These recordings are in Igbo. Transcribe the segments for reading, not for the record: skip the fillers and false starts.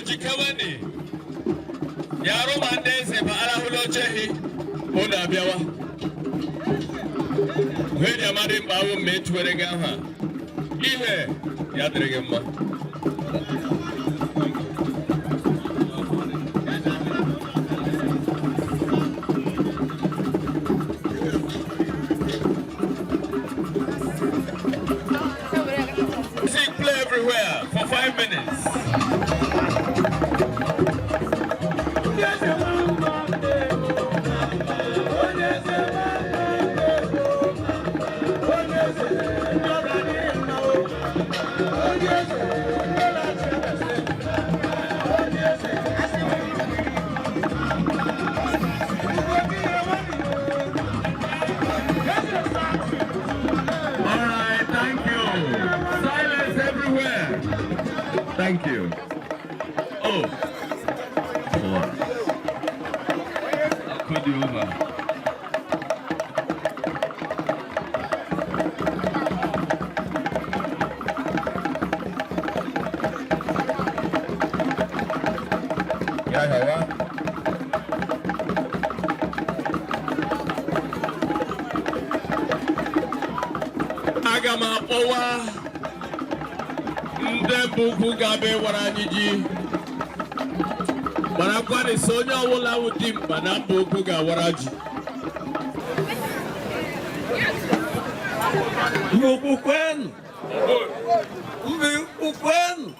jikewani. Yaro mandese ba ala hulochehi. Ona biawa. When Yamari Babu met Weregaha. Ihe Yadregema. Music play everywhere for 5 minutes. Thank you. Oh. I'll put you over. Yeah, Agama Owa. Mbuku gabe waranyiji. Wanakwani sonya wula udimba na mbuku ga waraji. Mbuku kwenu. Mbuku kwenu.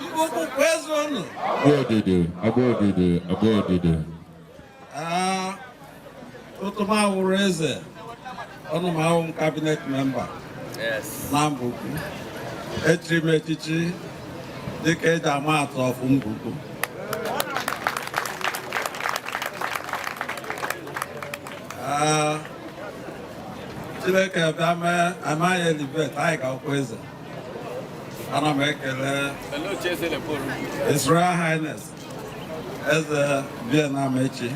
Mbuku kwenu. Agodede. Utuma ureze. Ono maun cabinet member. Yes. Nambuku. Echimechichi dịka eji ama atụ ọfụ Mbuku. Chineke bịa mee amaghị elibet anyị ga-akwụ eze. Ana m ekele His Royal Highness Eze Vietnam echi.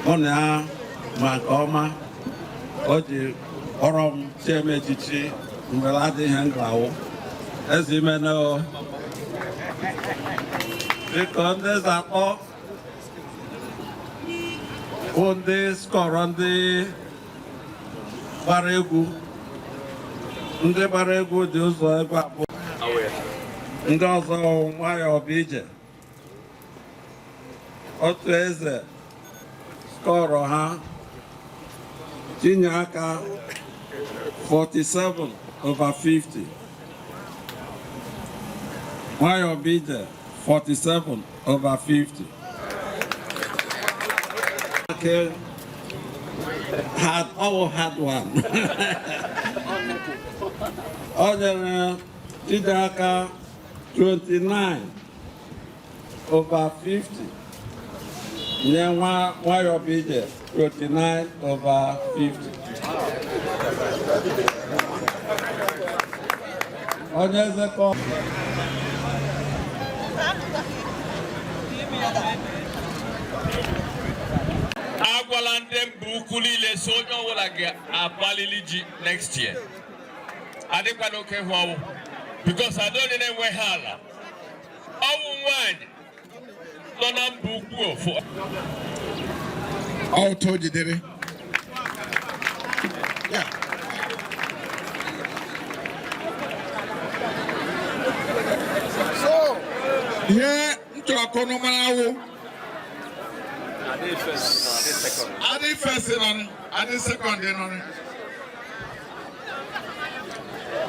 Mụ na ya ma nke ọma o ji kpọrọ m chieme echichi mgbe adịghị nglawo. Eze imene o. Biko ndị eze akpọ bụ ndị skọrọ ndị gbara egwu. Ndị gbara egwu dị ụzọ ebe abụọ. Ndị ọzọ nwayọọ bụ ije. Otu eze skọrọ ha tinye aka 47/50. Nwayọọ bụ ije 47/50. Okay. Had one. Ọ nyere tinye aka 29/50. Nye nwayọọ bụ ije 29/50. Onye eze kọ Agwala ndị Mbuku niile so onye ọbụla ga-agbalili ji next year. Adịkwa n'oke hụọwụ because adonye na-enweghị ala. Ọwụ nwanyị nọ na Mbuku ofu. Auto jidere. Yeah. So, here ntọkọ n'ọmanawo. Adi first nọ, adi second nọ.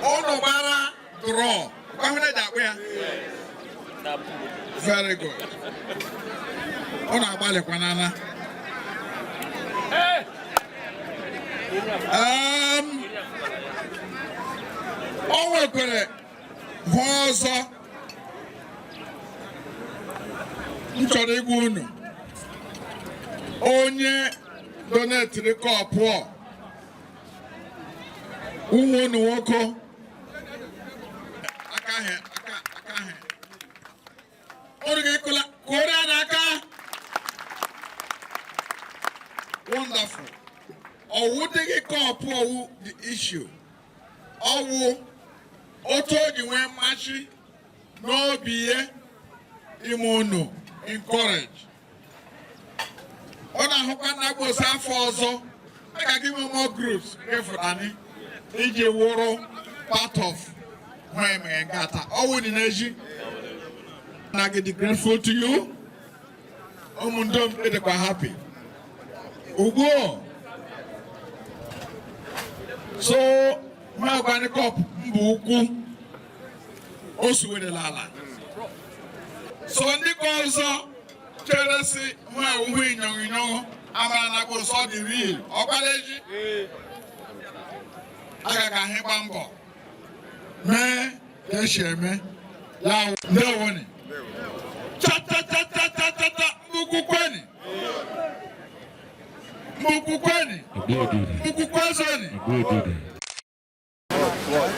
Ono bara draw. Kwahune dakwe ya. Very good. Ono agbale kwanana. O nwekwere ọzọ m chọrọ ịgwa unu. Onye donetiri kọpụ ụmụ unu nwoke aka ahụ unu ga-ekula kwụrụ ya n'aka. Wonderful. Owu dịghị kọpụ owu the issue. Owu otu oge nwee mmachi no be imono encourage. Ona hokana go sa for I can give you more groups if any. Ije woro part of Mweme and Gata. All in energy. And I get grateful to you. Omundom ede kwa happy. Ugo. So my organic cup Mbuku also the lala. So when they call so Chelsea, my win, you know, I'm gonna go saw the real. Okaleji. I got him bambo. Me, Kesheme, Lao, no one. Cha cha cha cha cha cha cha, Mukukweni. Mukukweni. Mukukwazoni.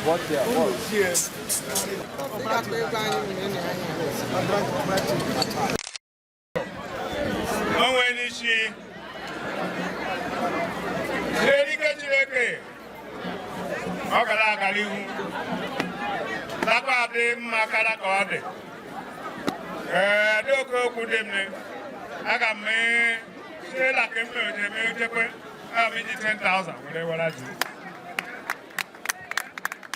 What there? What?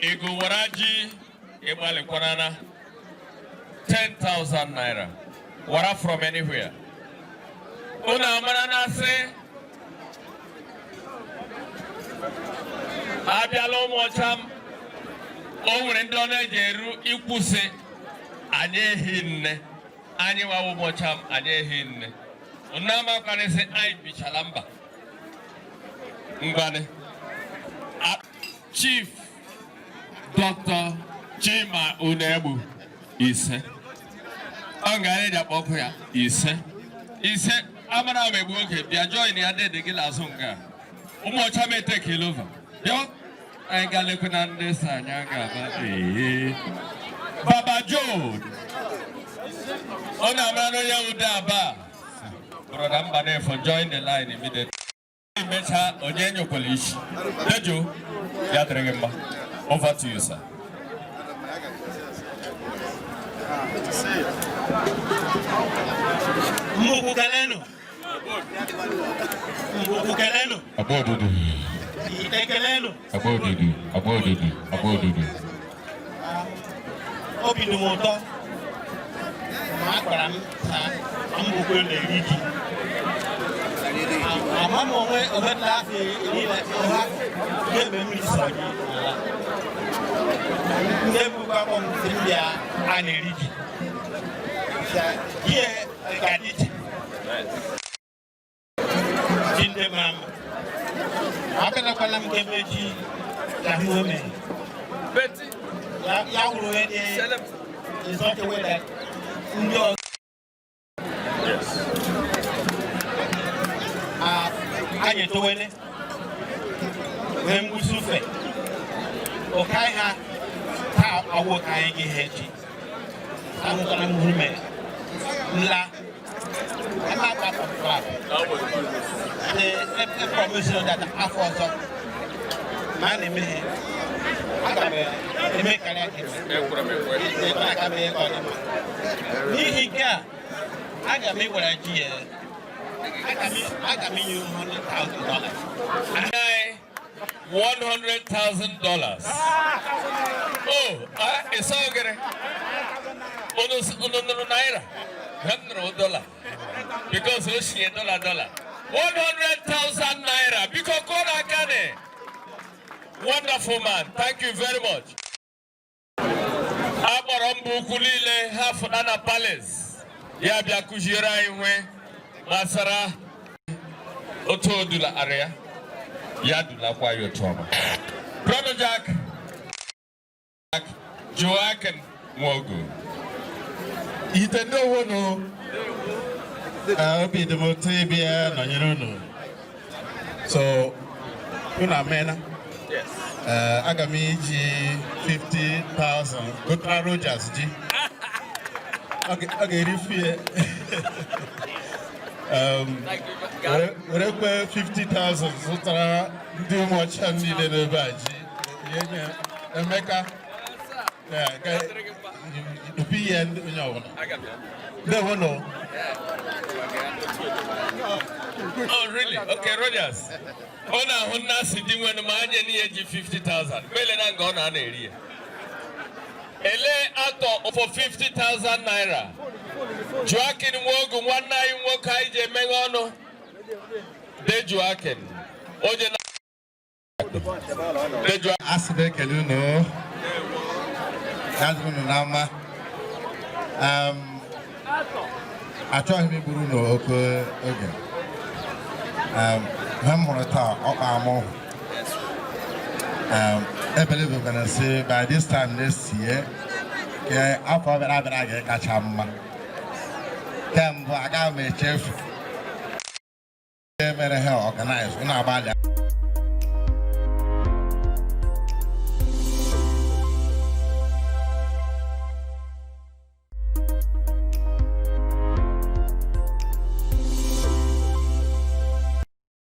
Ego waraji ebale kwanana 10,000 naira. Wara from anywhere. Una manana se abialo mocham onwere ndị ọ na-ejeru ikwuse anyị ehinne anyị wawo mocham anyị ehinne unama kanese ai bichalamba ngwane Chief Dr. Chima Unebu ise ongare ja boko ya ise amana mebu oke bia join ya de gila zunga umo chame take over yo ai gale kuna ndesa nyanga ba Baba Joe ona mano ya udaba brother mbane for join the line immediately mecha onyenyo police dejo ya drengemba. Over to you, sir. Mbukukeleno. Abodudu. Itekeleno. Abodudu. Obidu moto. Makwara sa ambukwele Iriji. Amamo we obetla fi ile oha. Gebe mi soji. Nebu kwa mtimbia Iriji. Ye kaditi. Jinde mama. Apena kwa mkemeji la mume. Betty. Ya uruede. It's not the way that Ndio. Yes. Anye towene. Wembu sufe. Okai ha ta awo kai gi heji. Amu kana muhume. Nla. Ama papa. The promotion that after man me. Akabe eme kala ke. Akabe ko ni hika. Aga me wara ji e. Aga me you $100,000. $100,000. Oh, it's all good. Ono naira. $100. Because it's $100. 100,000 naira. Because Kona Kane. Wonderful man. Thank you very much. Abarambu kulile Hafunana Palace. Yabia kujira iwe. Masara. Otodula area. Yadula kwa yotoma. Brother Jack. Joaquin Mwogu. Itendo wono. Obi de motibia no nyiruno. So, kuna mena. Yes. Agamiji 50,000. Gotra Rogers ji. Okay, refie. We're 50,000. Sotra do much and need a badge. Emeka. Yeah, here and no. Oh, really? Okay, Rogers. Ona honna sidi when maje ni eji 50,000. Bele na ngona na area. Ele ato for 50,000 naira. Joaquin wogu nwanna yi nwoke ije mengono. De Joaquin. Oje na De Joaquin Asbe keluno. Yazunu nama. Achọ himi buru no oke oge. Hamurata okamo. I believe we're gonna say by this time next year, okay, after that I get catch him. Come, I got me chef. Organized.